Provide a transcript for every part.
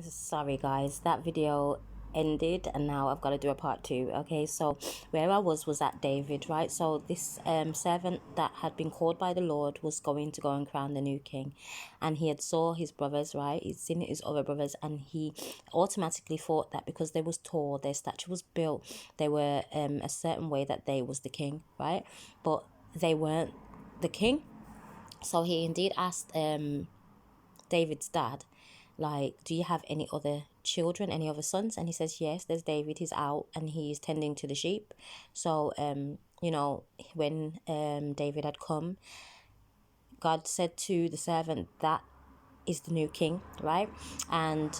Sorry guys, that video ended and now I've got to do a part two. Okay, so where I was at David, right? So this servant that had been called by the Lord was going to go and crown the new king, and he had saw his brothers, right? He'd seen his other brothers, and he automatically thought that because they was tall, their stature was built, they were a certain way, that they was the king, right? But they weren't the king. So he indeed asked David's dad, like, do you have any other children, any other sons? And he says, yes, there's David. He's out and he's tending to the sheep. So when David had come, God said to the servant, that is the new king, right? And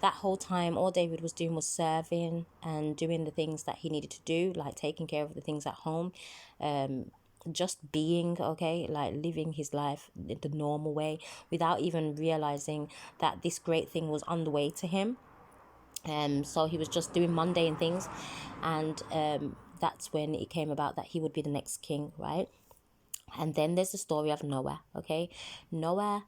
that whole time, all David was doing was serving and doing the things that he needed to do, like taking care of the things at home, just being, okay, like living his life the normal way, without even realizing that this great thing was on the way to him. So he was just doing mundane things, and that's when it came about that he would be the next king, right? And then there's the story of Noah. Okay, Noah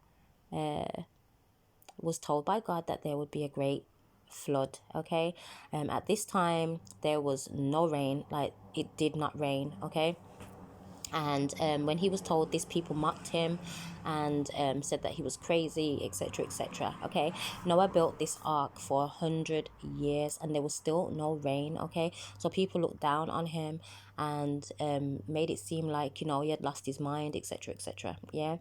was told by God that there would be a great flood. Okay, at this time there was no rain, like it did not rain. Okay, and when he was told this, people mocked him and said that he was crazy, etc., etc. Okay, Noah built this ark for 100 years and there was still no rain. Okay, so people looked down on him and made it seem like, he had lost his mind, etc., etc. Yeah,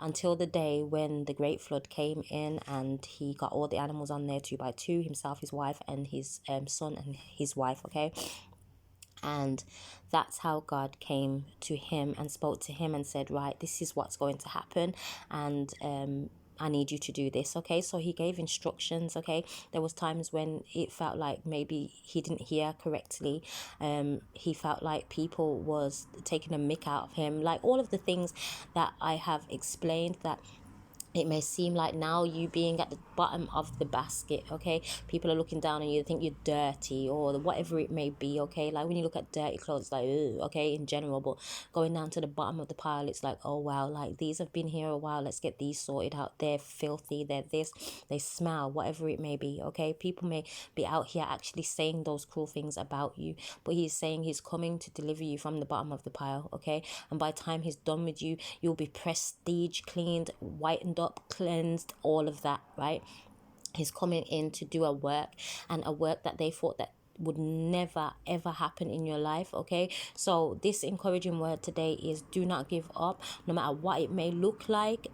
until the day when the great flood came in and he got all the animals on there two by two, himself, his wife, and his son and his wife. Okay, and that's how God came to him and spoke to him and said, right, this is what's going to happen, and I need you to do this. Okay, so he gave instructions. Okay, there was times when it felt like maybe he didn't hear correctly. He felt like people was taking a mick out of him, like all of the things that I have explained, that it may seem like now you being at the bottom of the basket, okay, people are looking down on you, think you're dirty or whatever it may be. Okay, like when you look at dirty clothes, like, ugh, okay, in general, but going down to the bottom of the pile, it's like, oh wow, like these have been here a while, let's get these sorted out. They're filthy, they're this, they smell, whatever it may be. Okay, people may be out here actually saying those cruel things about you, but he's saying he's coming to deliver you from the bottom of the pile. Okay, and by the time he's done with you, you'll be prestige cleaned, whitened up, cleansed, all of that, right? He's coming in to do a work, and a work that they thought that would never ever happen in your life. Okay, so this encouraging word today is, do not give up, no matter what it may look like.